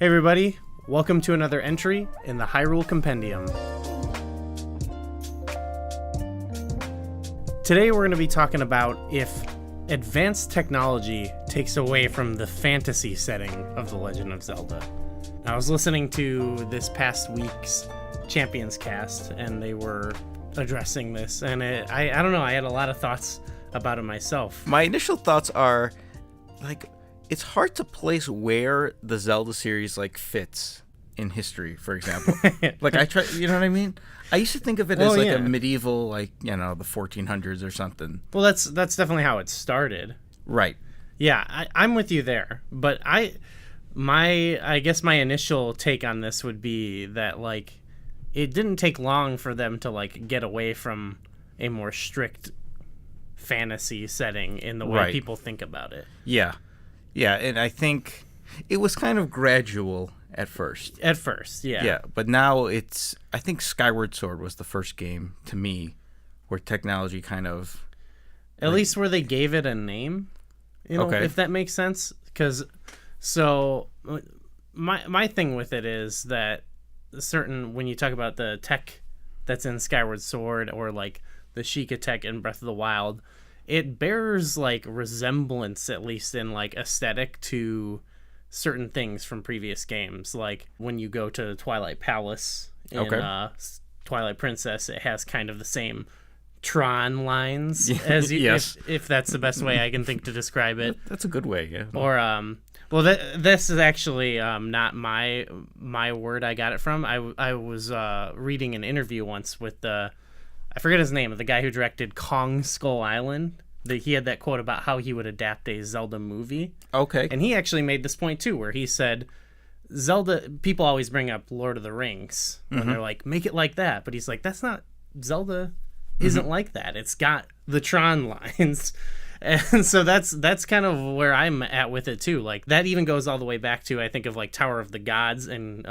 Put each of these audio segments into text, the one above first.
Hey everybody, welcome to another entry in the Hyrule Compendium. Today we're going to be talking about if advanced technology takes away from the fantasy setting of The Legend of Zelda. I was listening to this past week's Champions Cast, and they were addressing this, and I don't know, I had a lot of thoughts about it myself. My initial thoughts are, it's hard to place where the Zelda series, fits in history, for example. I try, you know what I mean? I used to think of it as a medieval, the 1400s or something. Well, that's definitely how it started. Right. Yeah, I'm with you there. But I guess my initial take on this would be that, it didn't take long for them to, get away from a more strict fantasy setting in the way people think about it. Yeah. Yeah, and I think it was kind of gradual at first. At first, yeah. Yeah, but now I think Skyward Sword was the first game, to me, where technology kind of... At least where they gave it a name, if that makes sense. Because, my thing with it is that when you talk about the tech that's in Skyward Sword or, the Sheikah tech in Breath of the Wild, it bears resemblance, at least in aesthetic, to certain things from previous games. Like when you go to Twilight Palace in Twilight Princess, it has kind of the same Tron lines as you, yes. if that's the best way I can think to describe it. That's a good way, yeah. Or this is actually not my word I got it from. I was reading an interview once with I forget his name, the guy who directed Kong Skull Island. He had that quote about how he would adapt a Zelda movie. Okay. And he actually made this point, too, where he said, Zelda, people always bring up Lord of the Rings when they're like, make it like that. But he's like, that's not, Zelda isn't like that. It's got the Tron lines. And so that's kind of where I'm at with it, too. That even goes all the way back to, I think, of Tower of the Gods and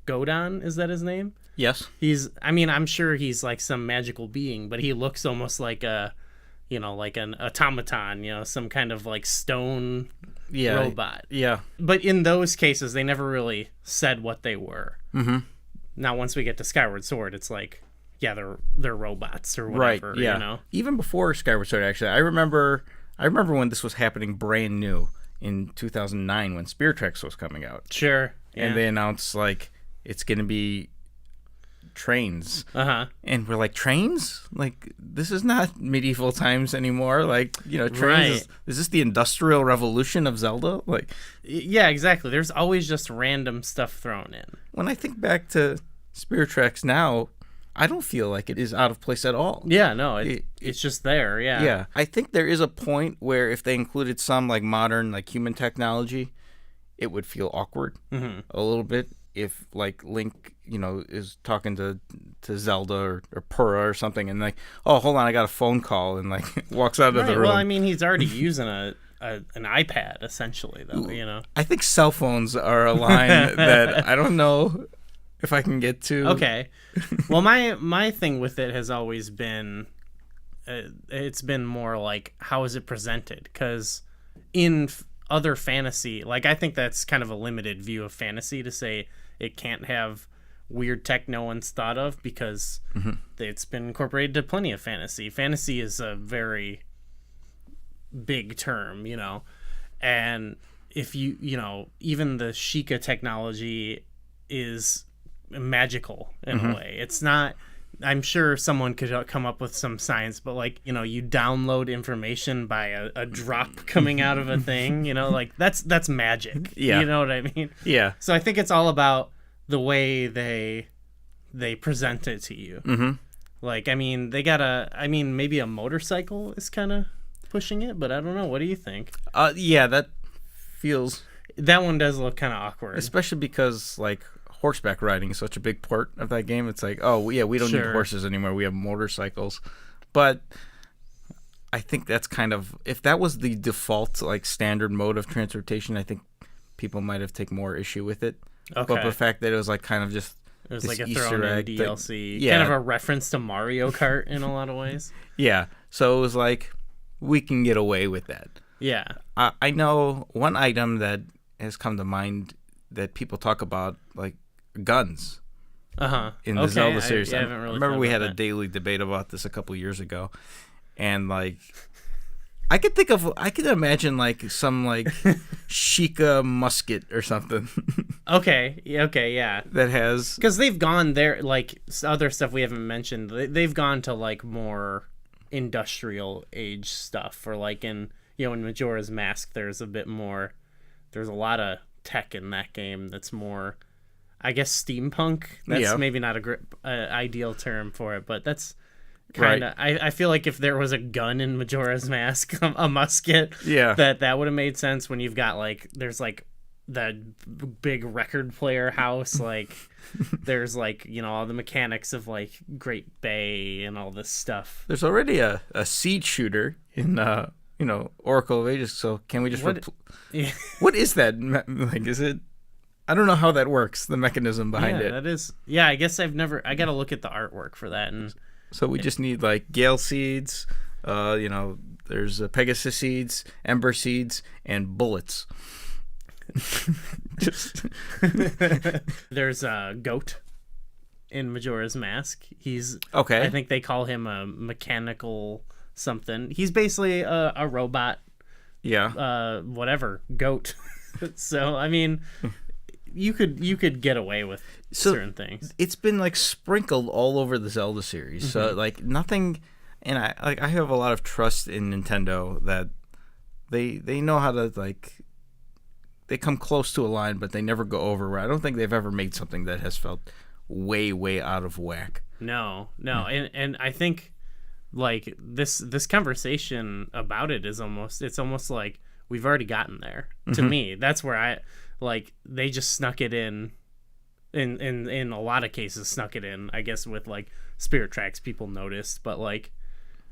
Godon, is that his name? Yes. I'm sure he's some magical being, but he looks almost like an automaton, some kind of stone robot. Yeah. But in those cases, they never really said what they were. Mm-hmm. Now, once we get to Skyward Sword, it's they're robots or whatever. Right. Yeah. Even before Skyward Sword, actually, I remember when this was happening brand new in 2009 when Spirit Tracks was coming out. Sure. Yeah. And they announced it's going to be trains. And we're like, trains? This is not medieval times anymore. Trains. Right. Is this the Industrial Revolution of Zelda? Yeah, exactly. There's always just random stuff thrown in. When I think back to Spirit Tracks now, I don't feel like it is out of place at all. Yeah, no, it's just there. Yeah. Yeah. I think there is a point where if they included some modern human technology, it would feel awkward a little bit. If Link, is talking to Zelda or Purah or something, and oh, hold on, I got a phone call, and walks out of the room. Well, he's already using an iPad essentially, though. I think cell phones are a line that I don't know if I can get to. Okay. Well, my thing with it has always been, it's been more how is it presented? Because in other fantasy, I think that's kind of a limited view of fantasy to say it can't have weird tech no one's thought of, because it's been incorporated to plenty of fantasy. Fantasy is a very big term, and if you even the Sheikah technology is magical in a way. It's not, I'm sure someone could come up with some science, but you download information by a drop coming out of a thing, that's magic. Yeah. You know what I mean? Yeah. So I think it's all about the way they present it to you. They got maybe a motorcycle is kind of pushing it, but I don't know. What do you think? Yeah, that one does look kind of awkward. Especially because horseback riding is such a big part of that game. It's oh yeah, we don't need horses anymore. We have motorcycles. But I think that's kind of, if that was the default standard mode of transportation, I think people might have taken more issue with it. Okay. But the fact that it was kind of just it was this a Easter thrown in egg DLC, kind of a reference to Mario Kart in a lot of ways. Yeah. So it was we can get away with that. Yeah. I know one item that has come to mind that people talk about like guns in the Okay, Zelda series. I haven't really I remember thought we about had a that. daily debate about this a couple years ago, and like I could imagine like some like Sheikah musket or something Okay, yeah. that has Because they've gone there, like other stuff we haven't mentioned. They've gone to like more industrial age stuff, or like in in Majora's Mask, there's a bit more. There's a lot of tech in that game that's more, I guess, steampunk. That's maybe not a ideal term for it, but that's kind of. Right. I feel like if there was a gun in Majora's Mask, a musket, Yeah. that would have made sense. When you've got like there's like the big record player house, like there's like all the mechanics of like Great Bay and all this stuff. There's already a seed shooter in Oracle of Ages. So can we just Yeah. what is that? Like, is it? I don't know how that works. The mechanism behind it. That is. Yeah, I guess I've never. I gotta look at the artwork for that. And So we just need like Gale seeds. There's Pegasus seeds, Ember seeds, and bullets. Just there's a goat in Majora's Mask. He's okay. I think they call him a mechanical something. He's basically a robot. Yeah. Whatever goat. So I mean, you could get away with certain things. It's been like sprinkled all over the Zelda series. So like nothing, and I have a lot of trust in Nintendo that they know how to like. They come close to a line, but they never go over. I don't think they've ever made something that has felt way out of whack. No, and I think like this conversation about it is almost like we've already gotten there. To me, that's where I like they just snuck it in a lot of cases snuck it in. I guess with like Spirit Tracks, people noticed, but like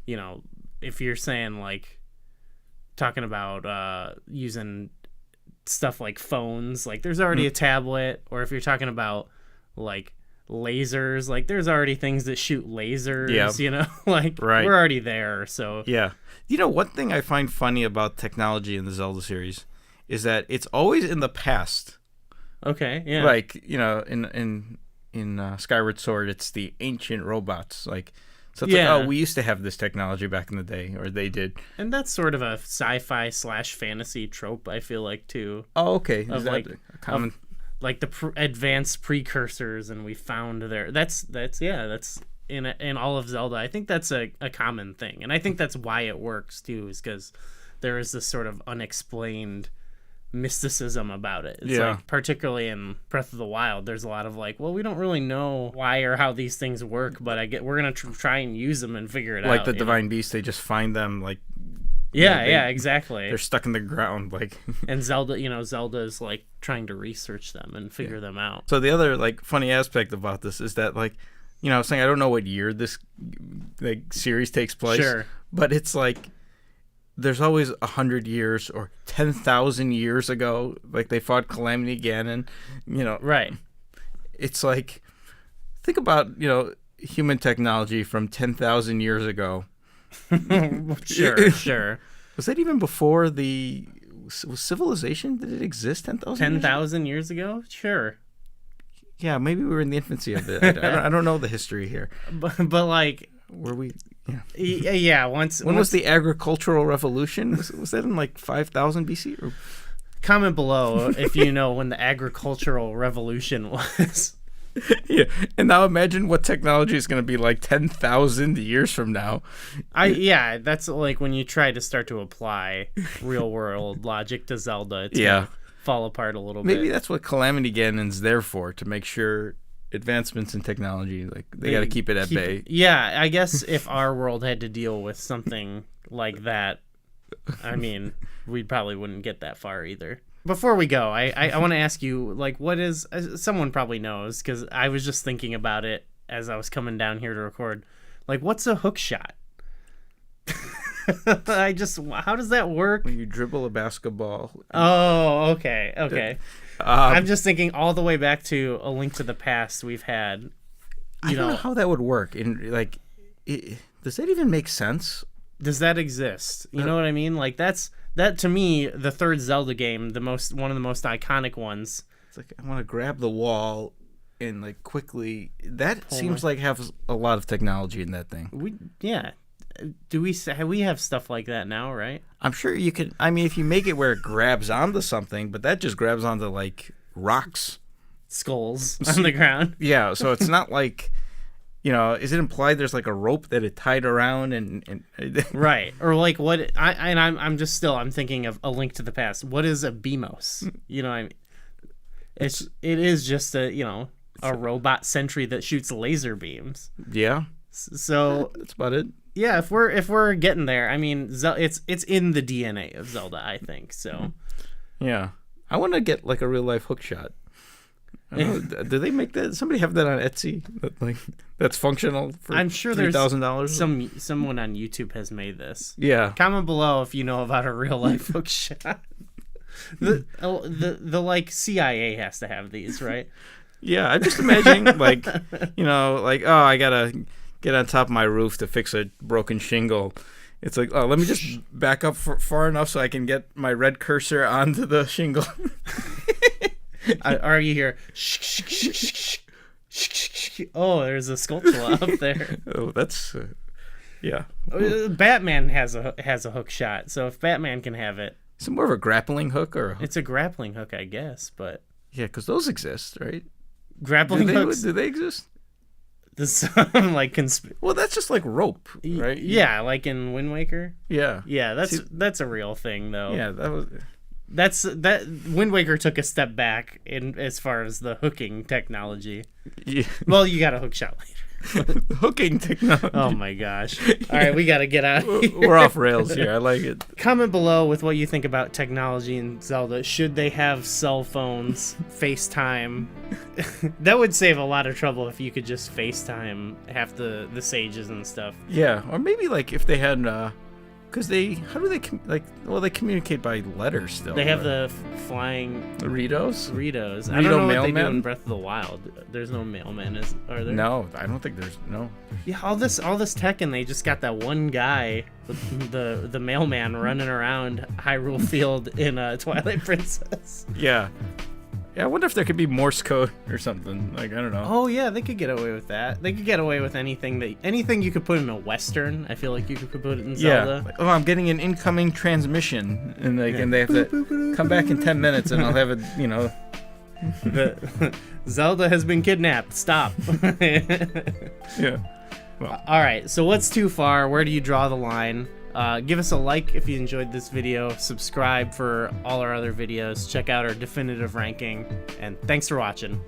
if you're saying like talking about using stuff like phones, like there's already a tablet, or if you're talking about like lasers, like there's already things that shoot lasers, like we're already there. So yeah, one thing I find funny about technology in the Zelda series is that it's always in the past. Okay, yeah, like in Skyward Sword, it's the ancient robots, like. So it's like, oh, we used to have this technology back in the day, or they did. And that's sort of a sci-fi / fantasy trope, I feel like, too. Oh, okay. Is that like a common? Like the advanced precursors, and we found there. That's in all of Zelda. I think that's a common thing, and I think that's why it works too, is because there is this sort of unexplained mysticism about it. It's like, particularly in Breath of the Wild, there's a lot of like, well, we don't really know why or how these things work, but we're gonna try and use them and figure it out. Like the Divine Beast, they just find them like. Yeah, exactly. They're stuck in the ground, like. And Zelda is like trying to research them and figure them out. So the other like funny aspect about this is that like, I was saying I don't know what year this like series takes place. Sure. But it's like. There's always 100 years or 10,000 years ago, like they fought Calamity Ganon, Right. It's like, think about, human technology from 10,000 years ago. Sure. Was that even before was civilization? Did it exist 10,000 10,000 years ago? Sure. Yeah, maybe we were in the infancy of it. I don't know the history here. But like... Were we? Yeah. Yeah. When was the agricultural revolution? Was that in like 5,000 BC? Or? Comment below if you know when the agricultural revolution was. Yeah, and now imagine what technology is going to be like 10,000 years from now. That's like when you try to start to apply real world logic to Zelda. It's gonna fall apart a little bit. Maybe that's what Calamity Ganon's there for, to make sure advancements in technology, like they got to keep it at bay. Yeah, I guess if our world had to deal with something like that, I mean, we probably wouldn't get that far either. Before we go, I want to ask you, like, what is, someone probably knows, because I was just thinking about it as I was coming down here to record, like, what's a hook shot? How does that work? When you dribble a basketball. Oh, okay. I'm just thinking all the way back to A Link to the Past we've had. I don't know how that would work. Does that even make sense? Does that exist? You know what I mean? Like that to me, the third Zelda game, one of the most iconic ones, It's like I want to grab the wall and like quickly. That Pull seems like has a lot of technology in that thing. Yeah. Do we have stuff like that now, right? I'm sure you could. I mean, if you make it where it grabs onto something, but that just grabs onto like rocks, skulls on the ground. Yeah, so it's not like, is it implied there's like a rope that it tied around and right? Or like what? I'm thinking of A Link to the Past. What is a BMOS? You know, what I mean, it is just a robot sentry that shoots laser beams. Yeah. So that's about it. Yeah, if we're getting there, I mean, it's in the DNA of Zelda, I think. So. Yeah, I want to get like a real life hook shot. Do they make that? Somebody have that on Etsy? That's functional for I'm sure $3,000. Someone on YouTube has made this. Yeah. Comment below if you know about a real life hook shot. The like CIA has to have these, right? Yeah, I'm just imagining I gotta get on top of my roof to fix a broken shingle. It's like, let me just back up far enough so I can get my red cursor onto the shingle. Are you here? Oh, there's a Skulltula up there. Oh, that's yeah. Batman has a hook shot, so if Batman can have it, is it more of a grappling hook or a hook? It's a grappling hook, I guess, but yeah, because those exist, right? Grappling hooks, do they exist? Well, that's just like rope, right? Yeah, like in Wind Waker. Yeah, that's a real thing, though. Yeah, that Wind Waker took a step back in as far as the hooking technology. Yeah. Well, you got a hook shot later. Hooking technology. Oh my gosh! All right, we got to get out. We're off rails here. I like it. Comment below with what you think about technology in Zelda. Should they have cell phones, FaceTime? That would save a lot of trouble if you could just FaceTime half the sages and stuff. Yeah, or maybe like if they had, because they communicate by letters still. They have the flying Doritos. I don't know what they do in Breath of the Wild. There's no mailman, are there? No, I don't think there's no. Yeah, all this tech, and they just got that one guy, the mailman, running around Hyrule Field in Twilight Princess. Yeah. Yeah, I wonder if there could be Morse code or something. Like, I don't know. Oh yeah, they could get away with that. They could get away with anything you could put in a Western. I feel like you could put it in Zelda. Yeah. Like, I'm getting an incoming transmission, and and they have to come back in 10 minutes, and I'll have it. Zelda has been kidnapped. Stop. Yeah. Well. All right. So what's too far? Where do you draw the line? Give us a like if you enjoyed this video, subscribe for all our other videos, check out our definitive ranking, and thanks for watching.